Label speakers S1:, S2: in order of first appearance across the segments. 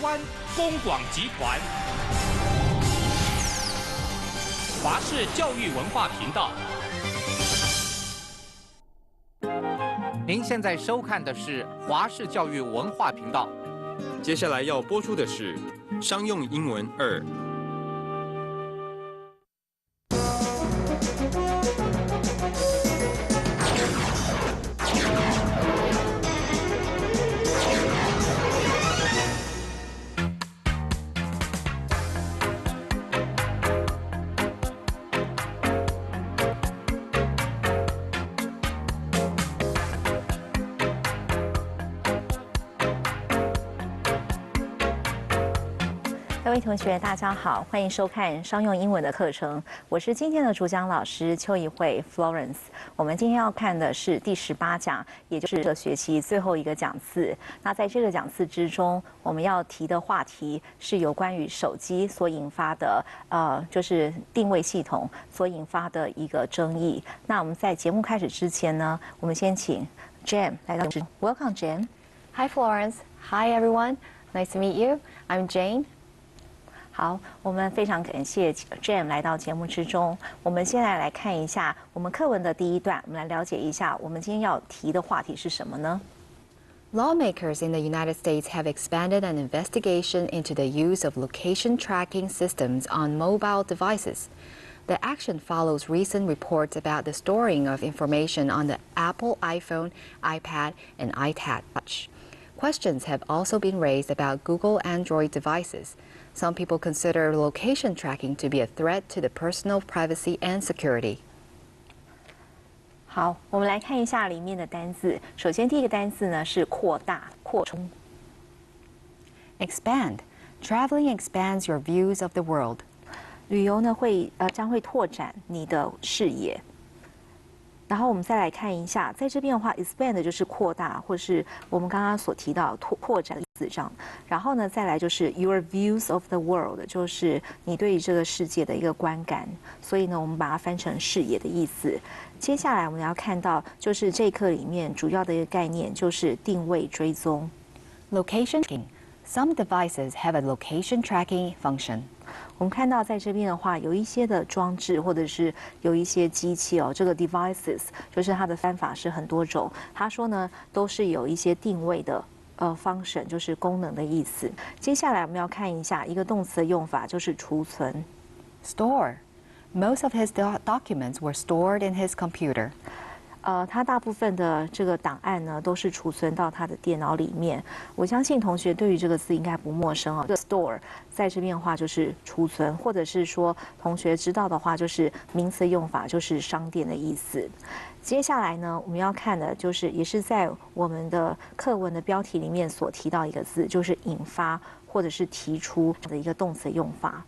S1: 湾公广集团、华视教育文化频道。
S2: 您现在收看的是华视教育文化频道。
S3: 接下来要播出的是商用英文2。
S4: 各位同学，大家好，欢迎收看商用英文的课程。我是今天的主讲老师邱怡慧 Florence。我们今天要看的是第18讲，也就是这个学期最后一个讲次。那在这个讲次之中，我们要提的话题是有关于手机所引发的就是定位系统所引发的一个争议。那我们在节目开始之前呢，我们先请 Jane 来到。Welcome, Jane.
S5: Hi, Florence. Hi, everyone. Nice to meet you. I'm Jane.
S4: 好，我们非常感谢 Jane 来到节目之中。我们现在来看一下我们课文的第一段，我们来了解一下我们今天要提的话题是什么呢？
S5: Lawmakers in the United States have expanded an investigation into the use of location tracking systems on mobile devices. The action follows recent reports about the storing of information on the Apple iPhone, iPad, and iPad Touch. Questions have also been raised about Google Android devices. Some people consider location tracking to be a threat to the personal privacy and security.
S4: 好，我们来看一下里面的单字。首先，第一个单字呢是扩大、扩充。
S5: Expand. Traveling expands your views of the world.
S4: 旅游呢将会拓展你的视野。然后我们再来看一下，在这边的话 ，expand 就是扩大，或是我们刚刚所提到拓展的意思上。然后呢，再来就是 your views of the world， 就是你对于这个世界的一个观感。所以呢，我们把它翻成视野的意思。接下来我们要看到，就是这一课里面主要的一个概念就是定位追踪
S5: Location tracking. Some devices have a location tracking function.
S4: 我们看到在这边的话，有一些的装置或者是有一些机器哦，这个 devices 就是它的翻法是很多种。他说呢，都是有一些定位的function，就是功能的意思。接下来我们要看一下一个动词的用法，就是储存。
S5: Store. Most of his documents were stored in his computer.
S4: 它大部分的这个档案呢，都是储存到他的电脑里面。我相信同学对于这个字应该不陌生哦。这个 store 在这边的话就是储存，或者是说同学知道的话，就是名词用法就是商店的意思。接下来呢，我们要看的就是也是在我们的课文的标题里面所提到一个字，就是引发或者是提出的一个动词用法。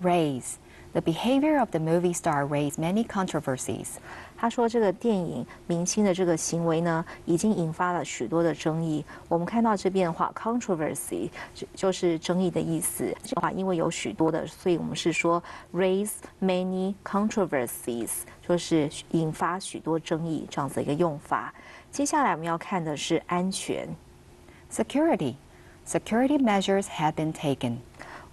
S5: Raise. The behavior of the movie star raised many controversies.
S4: 他说，这个电影明星的这个行为呢，已经引发了许多的争议。我们看到这边的话 ，controversy 就是争议的意思。这话因为有许多的，所以我们是说 raise many controversies， 就是引发许多争议这样子一个用法。接下来我们要看的是安全
S5: Security. Security measures have been taken.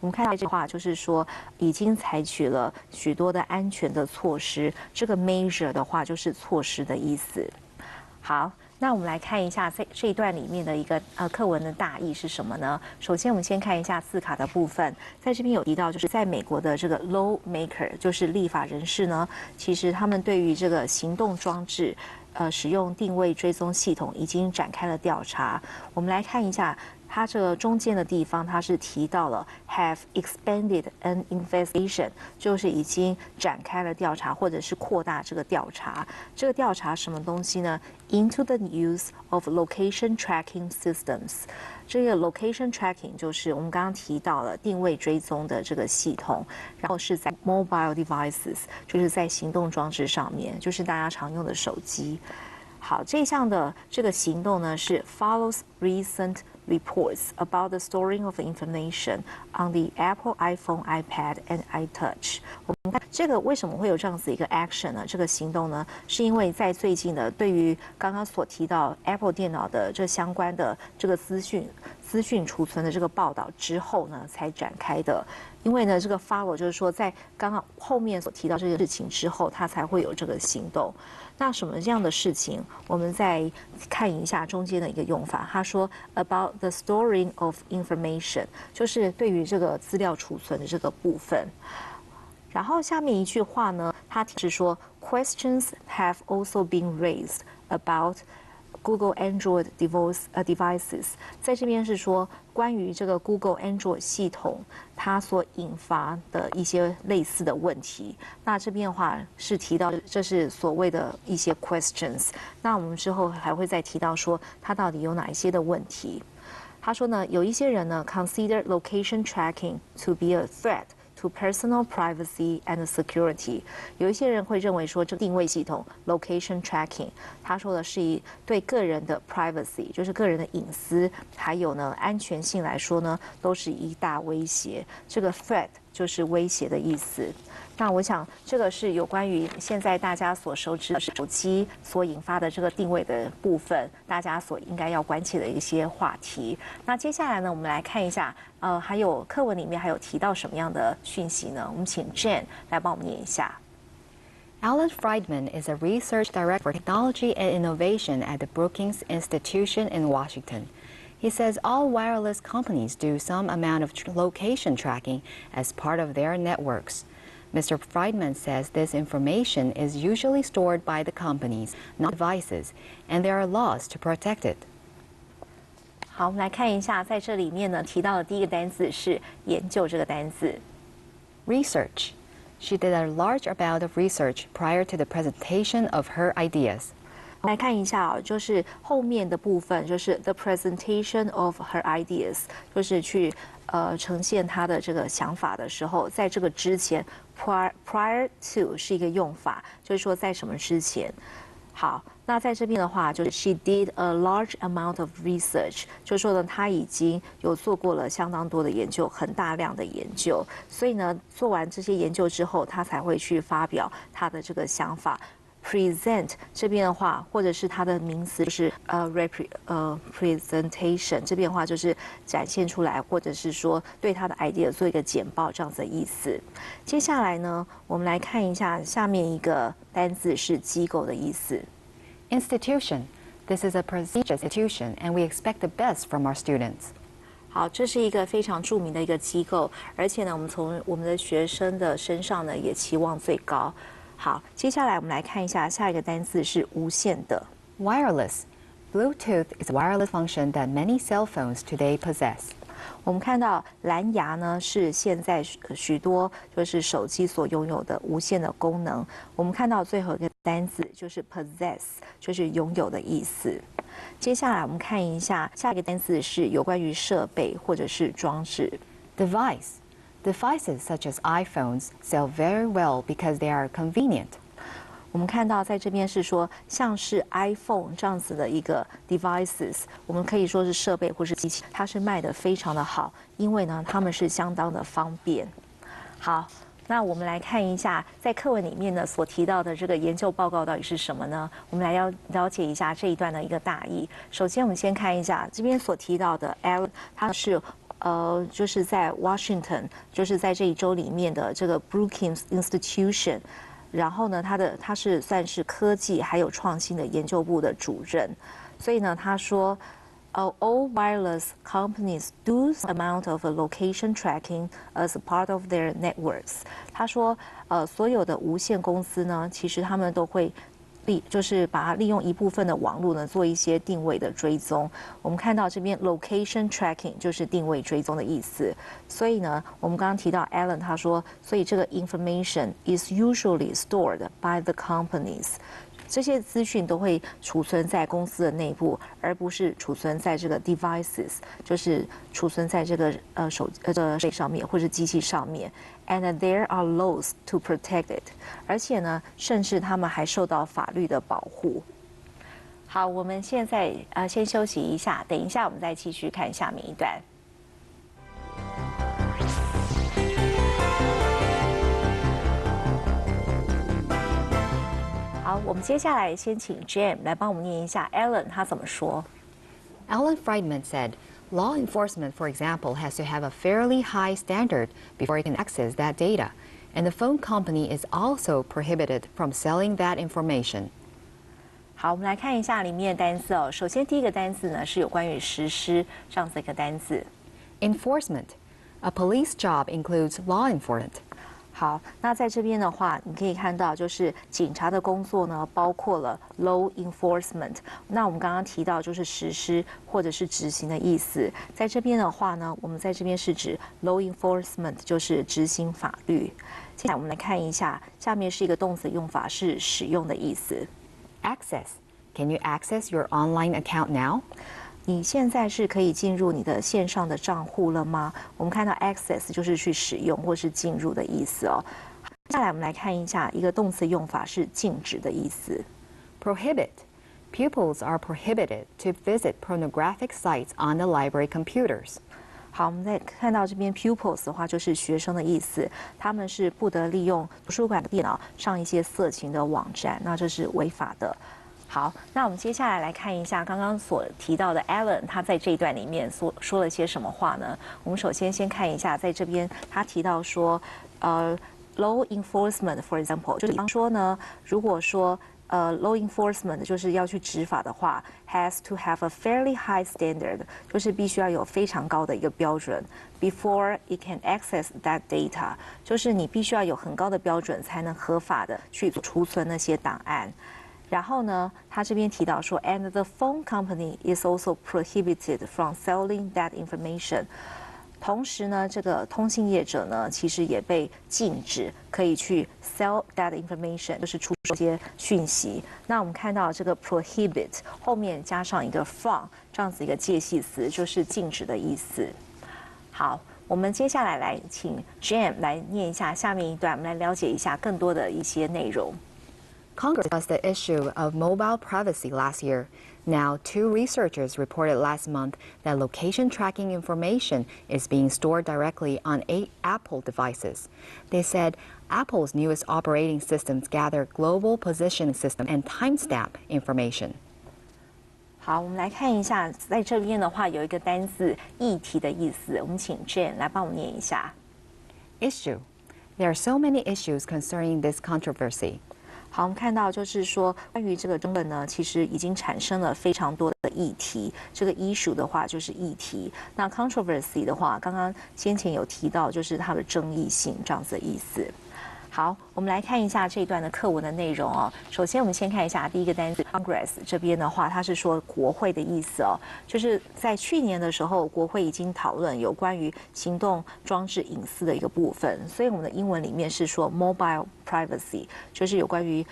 S4: 我们看到这句话就是说，已经采取了许多的安全的措施。这个 measure 的话就是措施的意思。好，那我们来看一下在这一段里面的一个课文的大意是什么呢？首先，我们先看一下字卡的部分，在这边有提到，就是在美国的这个 lawmaker， 就是立法人士呢，其实他们对于这个行动装置。使用定位追踪系统已经展开了调查。我们来看一下，它这个中间的地方，它是提到了 have expanded an investigation， 就是已经展开了调查，或者是扩大这个调查。这个调查什么东西呢 ？Into the use of location tracking systems。这个 location tracking 就是我们刚刚提到了定位追踪的这个系统，然后是在 mobile devices， 就是在行动装置上面，就是大家常用的手机。好，这项的这个行动呢是 follows recent reports about the storing of information on the Apple iPhone, iPad, and iTouch。我们看这个为什么会有这样子一个 action 呢？这个行动呢，是因为在最近的对于刚刚所提到 Apple 电脑的这相关的这个资讯储存的这个报道之后呢，才展开的。因为呢，这个 follow 就是说，在刚刚后面所提到这件事情之后，它才会有这个行动。那什么这样的事情？我们再看一下中间的一个用法。他说 about the storing of information， 就是对于这个资料储存的这个部分。然后下面一句话呢，它是说 questions have also been raised about Google Android devices， 在这边是说关于这个 Google Android 系统它所引发的一些类似的问题。那这边的话是提到这是所谓的一些 questions。那我们之后还会再提到说它到底有哪一些的问题。他说呢，有一些人呢 consider location tracking to be a threat。to personal privacy and security， 有一些人会认为说，这个定位系统 location tracking， 他说的是对个人的 privacy， 就是个人的隐私，还有呢安全性来说呢，都是一大威胁。这个 threat 就是威胁的意思。那我想这个是有关于现在大家所熟知的手机所引发的这个定位的部分，大家所应该要关切的一些话题。那接下来呢，我们来看一下，还有课文里面还有提到什么样的讯息呢？我们请 Jane 来帮我们念一下。
S5: Alan Friedman is a research director for technology and innovation at the Brookings Institution in Washington. He says all wireless companies do some amount of location tracking as part of their networks. Mr. Friedman says this information is usually stored by the companies, not devices, and there are laws to protect it.
S4: 好，我们来看一下，在这里面呢提到的第一个单字是研究这个单字
S5: Research. She did a large amount of research prior to the presentation of her ideas.
S4: 来看一下就是后面的部分，就是 the presentation of her ideas， 就是去呈现她的这个想法的时候，在这个之前 prior to 是一个用法，就是说在什么之前。好，那在这边的话，就是 she did a large amount of research， 就是说呢，她已经有做过了相当多的研究，很大量的研究，所以呢，做完这些研究之后，她才会去发表她的这个想法。present 这边的话，或者是它的名词就是presentation 这边的话就是展现出来，或者是说对它的 idea 做一个简报这样子的意思。接下来呢，我们来看一下下面一个单字是机构的意思。
S5: Institution. This is a prestigious institution, and we expect the best from our students.
S4: 好，这是一个非常著名的一个机构，而且呢，我们从我们的学生的身上呢，也期望最高。好，接下来我们来看一下下一个单字是无线的
S5: Wireless. Bluetooth is a wireless function that many cell phones today possess.
S4: 我们看到蓝牙呢是现在许多就是手机所拥有的无线的功能。我们看到最后一个单字就是 possess， 就是拥有的意思。接下来我们看一下下一个单字是有关于设备或者是装置
S5: Devices such as iPhones sell very well because they are convenient.
S4: 我们看到在这边是说，像是 iPhone 这样子的一个 devices， 我们可以说是设备或是机器，它是卖得非常的好，因为呢，它们是相当的方便。好，那我们来看一下，在课文里面呢所提到的这个研究报告到底是什么呢？我们来了解一下这一段的一个大意。首先，我们先看一下这边所提到的 Alan， 他是就是在 Washington， 就是在这一州里面的这个 Brookings Institution， 然后呢，他是算是科技还有创新的研究部的主任，所以呢，他说，all wireless companies do some amount of location tracking as part of their networks。他说，所有的无线公司呢，其实他们都会。就是把它利用一部分的网络呢，做一些定位的追踪。我们看到这边 location tracking 就是定位追踪的意思。所以呢，我们刚刚提到 Alan 他说，所以这个 information is usually stored by the companies。这些资讯都会储存在公司的内部，而不是储存在这个 devices， 就是储存在这个手机上面或者机器上面。And there are laws to protect it。而且呢，甚至他们还受到法律的保护。好，我们现在先休息一下，等一下我们再继续看下面一段。好，我们接下来先请 Jam 来帮我们念一下 Alan 他怎么说。
S5: Alan Friedman said, law enforcement, for example, has to have a fairly high standard before it can access that data, and the phone company is also prohibited from selling that information.
S4: 好，我们来看一下里面的单词哦。首先第一个单词呢是有关于实施这样子一个单词。
S5: Enforcement. A police job includes law enforcement.
S4: 好，那在这边的话，你可以看到，就是警察的工作呢，包括了 law enforcement。那我们刚刚提到就是实施或者是执行的意思。在这边的话呢，我们在这边是指 law enforcement，就是执行法律。接下来我们来看一下，下面是一个动词用法，是使用的意思。
S5: Access. Can you access your online account now?
S4: 你现在是可以进入你的线上的账户了吗？我们看到 access 就是去使用或是进入的意思哦。接下来我们来看一下一个动词用法是禁止的意思。
S5: Prohibit. Pupils are prohibited to visit pornographic sites on the library computers.
S4: 好，我们再看到这边 pupils 的话就是学生的意思，他们是不得利用图书馆的电脑上一些色情的网站，那这是违法的。好，那我们接下来来看一下刚刚所提到的 Alan， 他在这一段里面说了些什么话呢？我们首先先看一下，在这边他提到说，law enforcement，for example， 就是比方说呢，如果说law enforcement 就是要去执法的话 ，has to have a fairly high standard， 就是必须要有非常高的一个标准 ，before it can access that data， 就是你必须要有很高的标准才能合法的去储存那些档案。然后呢，他这边提到说 ，and the phone company is also prohibited from selling that information。同时呢，这个通信业者呢，其实也被禁止可以去 sell that information， 就是出售一些讯息。那我们看到这个 prohibit 后面加上一个 from 这样子一个介系词，就是禁止的意思。好，我们接下来来请 Jam 来念一下下面一段，我们来了解一下更多的一些内容。
S5: Congress discussed the issue of mobile privacy last year. Now, two researchers reported last month that location tracking information is being stored directly on 8 Apple devices. They said Apple's newest operating systems gather global positioning system and timestamp information.
S4: 好，我们来看一下，在这边的话有一个单字“议题”的意思，我们请 Jane 来帮我念一下。
S5: Issue. There are so many issues concerning this controversy.
S4: 好，我们看到就是说，关于这个争论呢，其实已经产生了非常多的议题。这个 issue 的话就是议题，那 controversy 的话，刚刚先前有提到，就是它的争议性这样子的意思。好，我们来看一下这一段的课文的内容哦。首先，我们先看一下第一个单词 Congress 这边的话，它是说国会的意思哦，就是在去年的时候，国会已经讨论有关于行动装置隐私的一个部分，所以我们的英文里面是说 mobile privacy， 就是有关于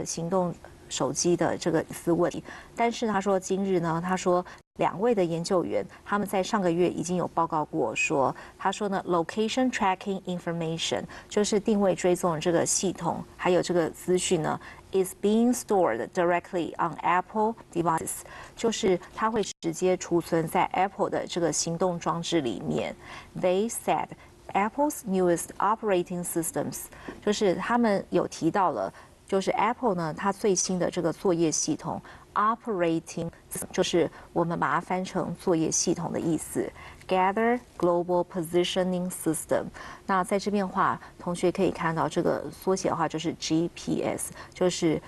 S4: 行动手机的这个隐私问题。但是他说今日呢，他说2位的研究员他们在上个月已经有报告过说，他说呢 location tracking information 就是定位追踪这个系统，还有这个资讯呢 is being stored directly on Apple devices， 就是它会直接储存在 Apple 的这个行动装置里面。They said Apple's newest operating systems 就是他们有提到了。就是 Apple 呢，它最新的这个作业系统 operating 就是我们把它翻成作业系统的意思 ，Gather Global Positioning System。那在这边的话，同学可以看到这个缩写的话就是 GPS， 就是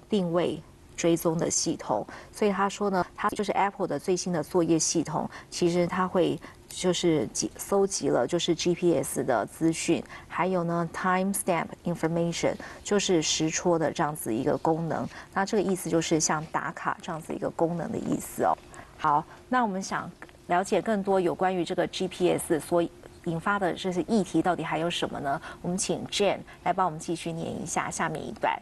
S4: 定位追踪的系统。所以他说呢，它就是 Apple 的最新的作业系统，其实它会。就是搜集了就是 GPS 的资讯，还有呢 timestamp information 就是实戳的这样子一个功能。那这个意思就是像打卡这样子一个功能的意思哦。好，那我们想了解更多有关于这个 GPS 所引发的这些议题到底还有什么呢？我们请 Jane 来帮我们继续念一下下面一段。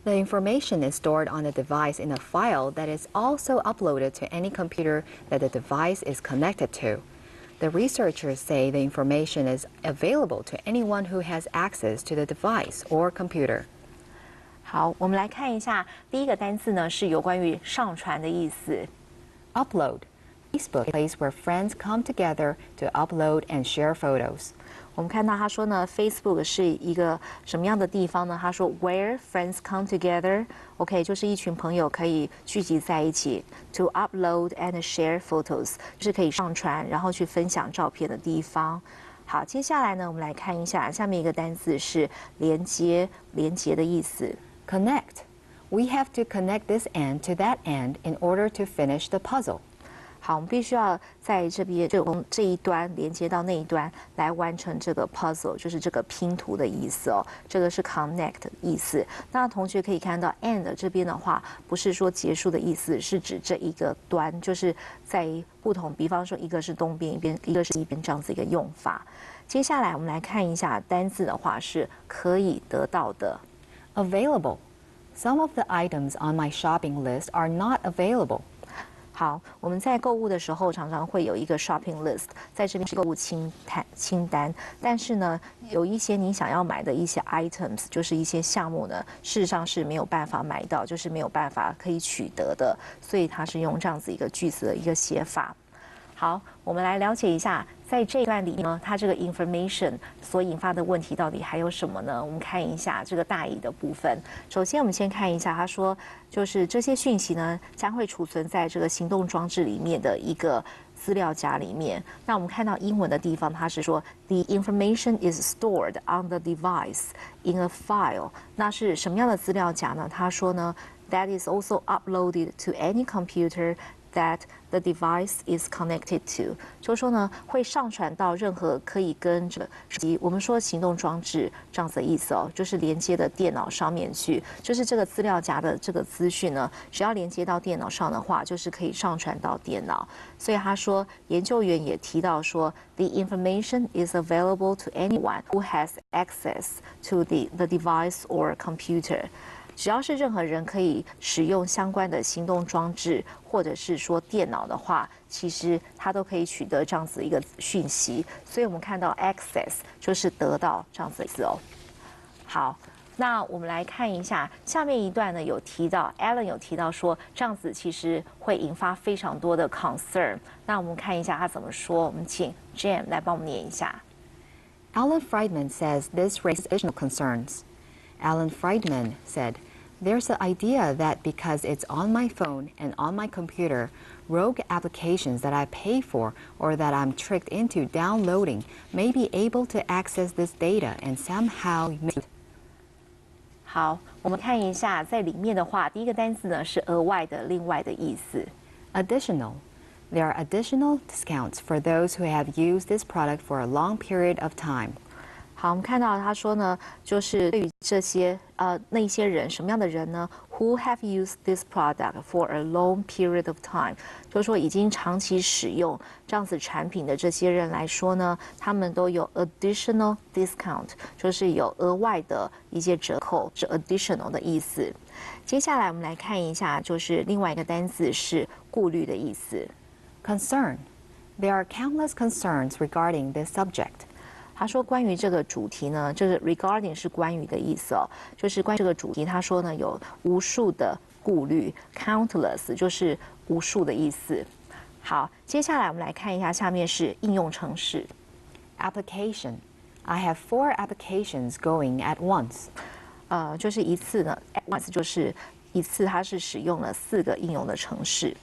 S5: The information is stored on the device in a file that is also uploaded to any computer that the device is connected to. The researchers say the information is available to anyone who has access to the device or computer.
S4: 好，我们来看一下第一个单字呢，是有关于上传的意思。
S5: Upload. Facebook, a place where friends come together to upload and share photos.
S4: 我们看到他说呢 ，Facebook 是一个什么样的地方呢？他说 where friends come together，OK，、就是一群朋友可以聚集在一起 to upload and share photos， 就是可以上传然后去分享照片的地方。好，接下来呢，我们来看一下下面一个单字是连接，连接的意思。
S5: Connect. We have to connect this end to that end in order to finish the puzzle.
S4: 好，我们必须要在这边从这一端连接到那一端来完成这个 puzzle， 就是这个拼图的意思哦。这个是 connect 的意思。那同学可以看到 end 这边的话，不是说结束的意思，是指这一个端，就是在不同，比方说一个是东边一边，一个是西边这样子一个用法。接下来我们来看一下单字的话，是可以得到的。
S5: Available. Some of the items on my shopping list are not available.
S4: 好，我们在购物的时候常常会有一个 shopping list， 在这边是购物清单，但是呢，有一些你想要买的一些 items， 就是一些项目呢，事实上是没有办法买到，就是没有办法可以取得的，所以它是用这样子一个句子的一个写法。好，我们来了解一下，在这一段里面呢，它这个 information 所引发的问题到底还有什么呢？我们看一下这个大意的部分。首先，我们先看一下，他说，就是这些讯息呢，将会储存在这个行动装置里面的一个资料夹里面。那我们看到英文的地方，它是说 the information is stored on the device in a file。那是什么样的资料夹呢？他说呢 ，that is also uploaded to any computer that the device is connected to， 就是说呢，会上传到任何可以跟这个我们说行动装置这样子的意思哦，就是连接的电脑上面去，就是这个资料夹的这个资讯呢，只要连接到电脑上的话，就是可以上传到电脑。所以他说，研究员也提到说 ，the information is available to anyone who has access to the device or computer。只要是任何人可以使用相关的行动装置，或者是说电脑的话，其实他都可以取得这样子一个讯息。所以我们看到 access 就是得到这样子的意思哦。好，那我们来看一下下面一段呢，有提到 Alan 有提到说，这样子其实会引发非常多的 concern。那我们看一下他怎么说，我们请 Jam 来帮我们念一下。
S5: Alan Friedman says this raises additional concerns. Alan Friedman said,There's the idea that because it's on my phone and on my computer, rogue applications that I pay for or that I'm tricked into downloading may be able to access this data and somehow make.
S4: 好，我们看一下，在里面的话，第一个单词呢是额外的、另外的意思。
S5: Additional. There are additional discounts for those who have used this product for a long period of time.
S4: 好，我们看到他说呢，就是对于这些那一些人，什么样的人呢 ？Who have used this product for a long period of time， 就是说已经长期使用这样子产品的这些人来说呢，他们都有 additional discount， 就是有额外的一些折扣，是 additional 的意思。接下来我们来看一下，就是另外一个单词是顾虑的意思。
S5: Concern. There are countless concerns regarding this subject.
S4: 他说关于这个主题呢，这个 regarding 是关于的意思哦，就是关于这个主题，他说呢有无数的顾虑 ，countless 就是无数的意思。好，接下来我们来看一下，下面是应用程式。
S5: Application. I have 4 applications going at once.
S4: 就是一次呢 ，at once 就是一次，它是使用了4个应用的程式。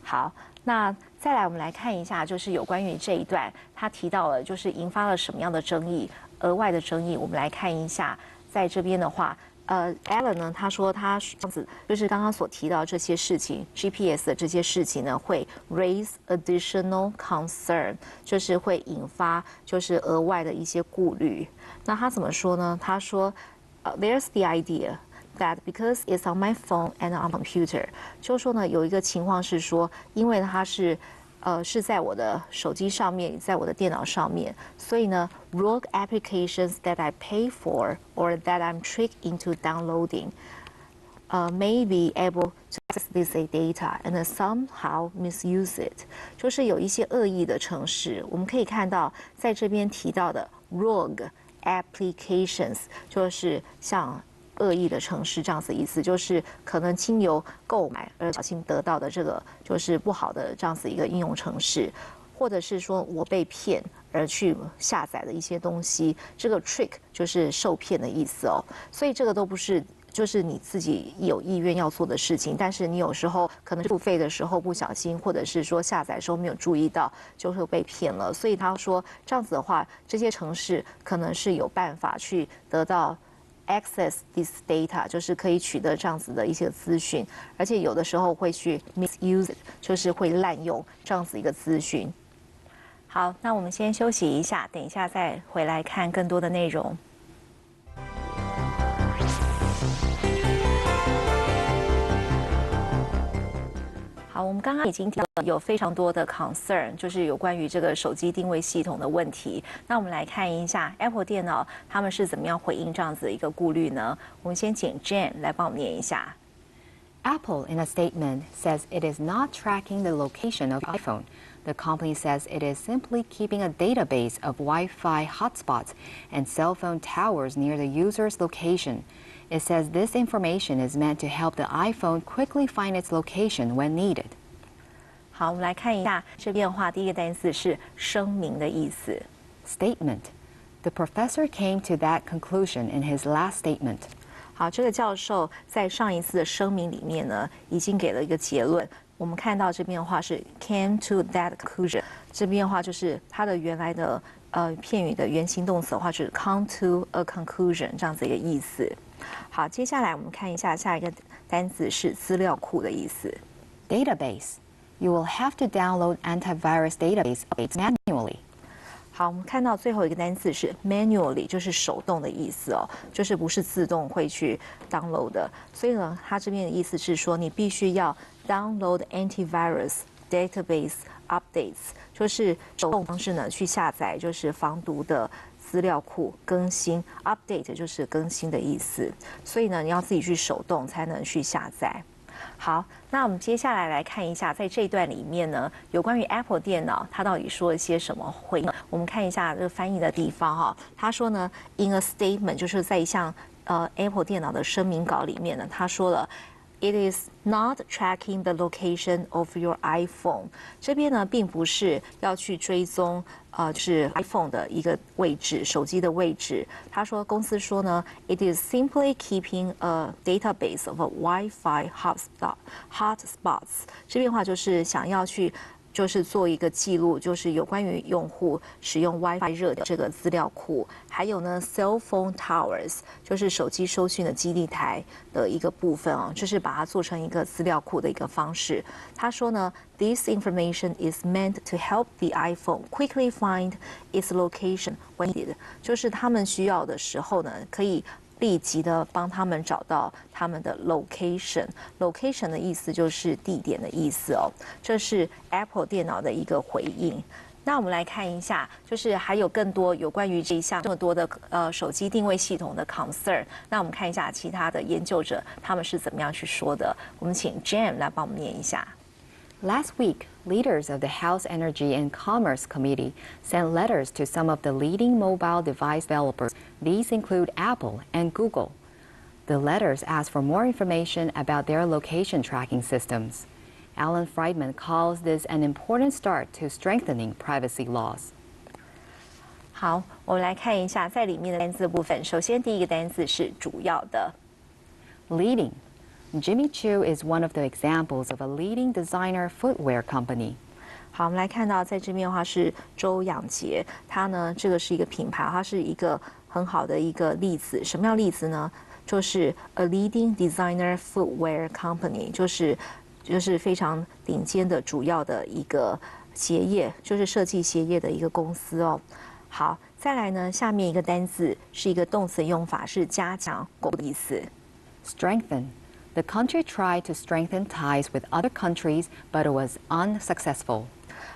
S4: 好，那再来我们来看一下，就是有关于这一段，他提到了就是引发了什么样的争议，额外的争议。我们来看一下，在这边的话，Alan 呢，他说他这样子，就是刚刚所提到这些事情 ，GPS 的这些事情呢，会 raise additional concern， 就是会引发就是额外的一些顾虑。那他怎么说呢？他说，there's the idea。that because it's on my phone and on computer， 就是说呢，有一个情况是说，因为它是在我的手机上面，在我的电脑上面，所以呢 ，rogue applications that I pay for or that I'm tricked into downloading， may be able to access this data and somehow misuse it， 就是有一些恶意的程式，我们可以看到在这边提到的 rogue applications， 就是像恶意的城市这样子的意思，就是可能经由购买而小心得到的这个就是不好的这样子一个应用程式，或者是说我被骗而去下载的一些东西，这个 trick 就是受骗的意思哦，所以这个都不是。就是你自己有意愿要做的事情，但是你有时候可能付费的时候不小心，或者是说下载的时候没有注意到，就会被骗了。所以他说这样子的话，这些城市可能是有办法去得到 access this data， 就是可以取得这样子的一些资讯，而且有的时候会去 misuse it， 就是会滥用这样子一个资讯。好，那我们先休息一下，等一下再回来看更多的内容。好，我们刚刚已经提到有非常多的 concern， 就是有关于这个手机定位系统的问题。那我们来看一下 Apple 电脑他们是怎么样回应这样子的一个顾虑呢？我们先请 Jane 来帮我们念一下。
S5: Apple, in a statement, says it is not tracking the location of iPhone. The company says it is simply keeping a database of Wi-Fi hotspots and cell phone towers near the user's location. It says this information is meant to help the iPhone quickly find its location when needed.
S4: 好，我们来看一下这变化。第一个单词是声明的意思。
S5: Statement. The professor came to that conclusion in his last statement.
S4: 好，这个教授在上一次的声明里面呢，已经给了一个结论。我们看到这边的话是 came to that conclusion， 这边的话就是它的原来的片语的原形动词的话是 come to a conclusion 这样子一个意思。好，接下来我们看一下下一个单词是资料库的意思。
S5: Database. You will have to download antivirus database updates manually.
S4: 好，我们看到最后一个单词是 manually， 就是手动的意思哦，就是不是自动会去 download 的。所以呢，它这边的意思是说，你必须要 download antivirus database updates， 就是手动方式呢去下载，就是防毒的资料库更新 ，update 就是更新的意思。所以呢，你要自己去手动才能去下载。好，那我们接下来来看一下，在这一段里面呢，有关于 Apple 电脑它到底说了些什么回应。我们看一下这个翻译的地方哈，他说呢 ，in a statement 就是在一项Apple 电脑的声明稿里面呢，他说了。It is not tracking the location of your iPhone。这边呢，并不是要去追踪就是 iPhone 的一个位置，手机的位置。他说，公司说呢 ，It is simply keeping a database of Wi-Fi hotspots。这边的话就是想要去。就是做一个记录，就是有关于用户使用 WiFi 热的这个资料库，还有呢 cell phone towers， 就是手机收讯的基地台的一个部分啊，就是把它做成一个资料库的一个方式。他说呢 ，This information is meant to help the iPhone quickly find its location when needed， 就是他们需要的时候呢，可以。立即的帮他们找到他们的 location 的意思就是地点的意思哦。这是 Apple 电脑的一个回应。那我们来看一下，就是还有更多有关于这一项这么多的手机定位系统的 concern。那我们看一下其他的研究者他们是怎么样去说的。我们请 Jam 来帮我们念一下。
S5: Last week, leaders of the House Energy and Commerce Committee sent letters to some of the leading mobile device developers. These include Apple and Google. The letters ask for more information about their location tracking systems. Alan Friedman calls this an important start to strengthening privacy laws.
S4: 好，我们来看一下在里面的单字部分。首先，第一个单字是主要的
S5: ，leading。Jimmy Choo is one of the examples of a leading designer footwear company.
S4: 好，我们来看到在这边的话是周仰杰，他呢这个是一个品牌，它是一个很好的一个例子。什么样例子呢？就是 a leading designer footwear company， 就是非常顶尖的主要的一个鞋业，就是设计鞋业的一个公司哦。好，再来呢，下面一个单字是一个动词用法，是加强、巩固的意思。
S5: Strengthen。The country tried to strengthen ties with other countries, but it was unsuccessful.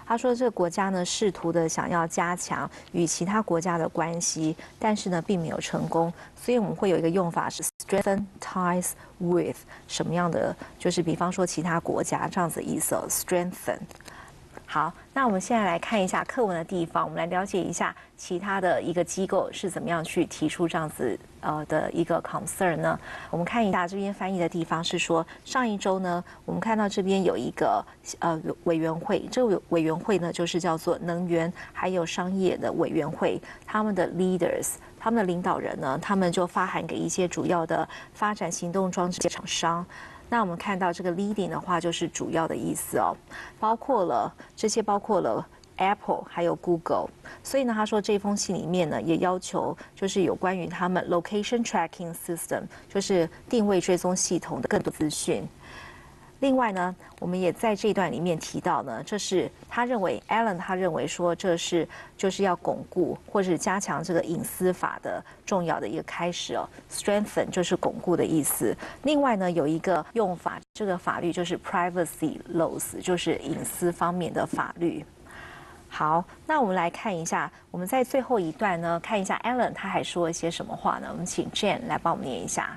S4: 他说，这个国家呢，试图的想要加强与其他国家的关系，但是呢，并没有成功。所以我们会有一个用法是 strengthen ties with 什么样的，就是比方说其他国家这样子的意思。strengthen。好，那我们现在来看一下课文的地方，我们来了解一下其他的一个机构是怎么样去提出这样子的一个 concern 呢？我们看一下这边翻译的地方是说，上一周呢，我们看到这边有一个委员会，这个委员会呢就是叫做能源还有商业的委员会，他们的 leaders。他们的领导人呢，他们就发函给一些主要的发展行动装置厂商。那我们看到这个 leading 的话，就是主要的意思哦，包括了 Apple 还有 Google。所以呢，他说这封信里面呢，也要求就是有关于他们 location tracking system， 就是定位追踪系统的更多资讯。另外呢，我们也在这一段里面提到呢，这是他认为 Alan 他认为说这是就是要巩固或是加强这个隐私法的重要的一个开始哦 ，strengthen 就是巩固的意思。另外呢，有一个用法，这个法律就是 privacy laws， 就是隐私方面的法律。好，那我们来看一下，我们在最后一段呢，看一下 Alan 他还说了些什么话呢？我们请 Jane 来帮我们念一下。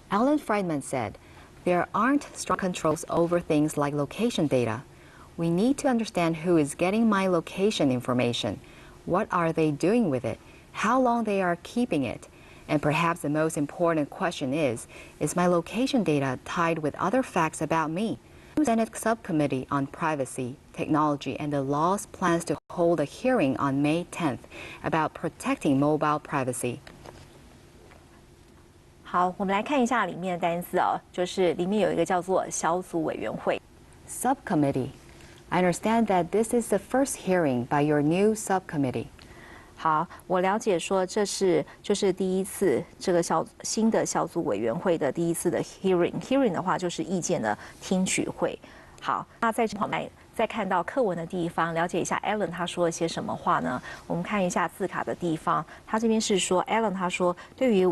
S5: Alan Friedman said,There aren't strong controls over things like location data. We need to understand who is getting my location information, what are they doing with it, how long they are keeping it, and perhaps the most important question is my location data tied with other facts about me? The Senate Subcommittee on Privacy, Technology and the Laws plans to hold a hearing on May 10th about protecting mobile privacy.
S4: 好，我们来看一下里面的单词哦，就是里面有一个叫做小组委员会
S5: Subcommittee. I understand that this is the first hearing by your new subcommittee.
S4: 好，我了解说这是就是第一次这个新的小组委员会的第一次的 hearing 的话就是意见的听取会。好，那在这旁边再看到课文的地方，了解一下 Alan 他说了些什么话呢？我们看一下字卡的地方，他这边是说 Alan 他说，对于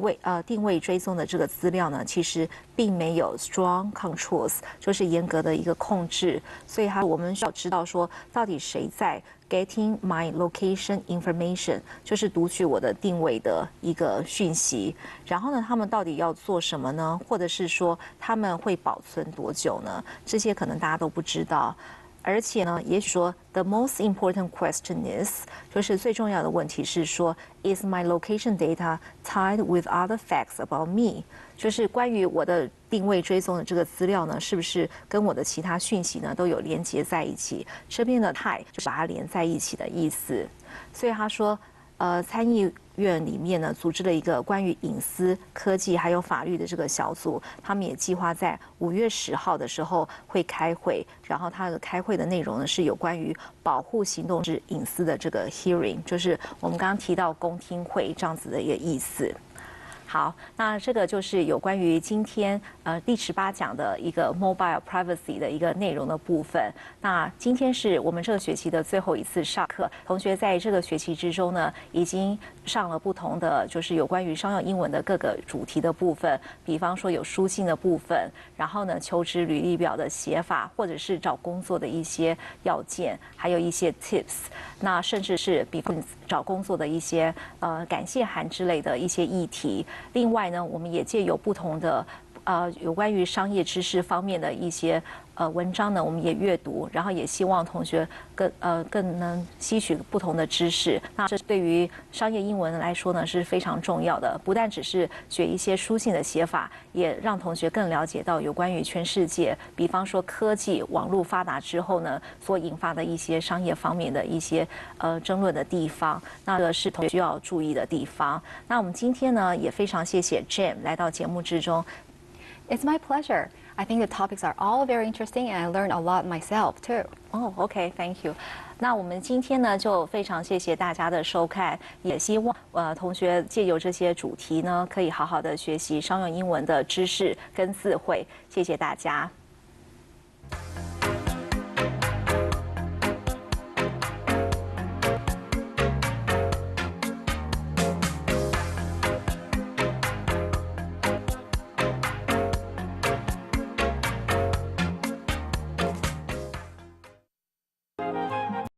S4: 定位追踪的这个资料呢，其实并没有 strong controls， 就是严格的一个控制，所以我们需要知道说，到底谁在 getting my location information， 就是读取我的定位的一个讯息，然后呢，他们到底要做什么呢？或者是说他们会保存多久呢？这些可能大家都不知道。而且呢，也许说 the most important question is， 就是最重要的问题是说 is my location data tied with other facts about me？ 就是关于我的定位追踪的这个资料呢，是不是跟我的其他讯息呢都有连接在一起？这边的 tie 就是把它连在一起的意思。所以他说，参议院里面呢，组织了一个关于隐私、科技还有法律的这个小组，他们也计划在5月10号的时候会开会，然后他的开会的内容呢是有关于保护行动之隐私的这个 hearing， 就是我们刚刚提到公听会这样子的一个意思。好，那这个就是有关于今天第18讲的一个 mobile privacy 的一个内容的部分。那今天是我们这个学期的最后一次上课，同学在这个学期之中呢，已经上了不同的就是有关于商用英文的各个主题的部分，比方说有书信的部分，然后呢求职履历表的写法，或者是找工作的一些要件，还有一些 tips， 那甚至是比方找工作的一些感谢函之类的一些议题。另外呢，我们也借由不同的有关于商业知识方面的一些文章呢，我们也阅读，然后也希望同学更能吸取不同的知识。那这对于商业英文来说呢是非常重要的，不但只是学一些书信的写法，也让同学更了解到有关于全世界，比方说科技网络发达之后呢所引发的一些商业方面的一些争论的地方，那个是同学需要注意的地方。那我们今天呢也非常谢谢 Jane 来到节目之中。
S5: It's my pleasure. I think the topics are all very interesting and I learned a lot myself too.
S4: Oh, okay, thank you. 那我们今天呢就非常谢谢大家的收看，也希望同学借由这些主题呢，可以好好的学习商用英文的知识跟词汇。谢谢大家。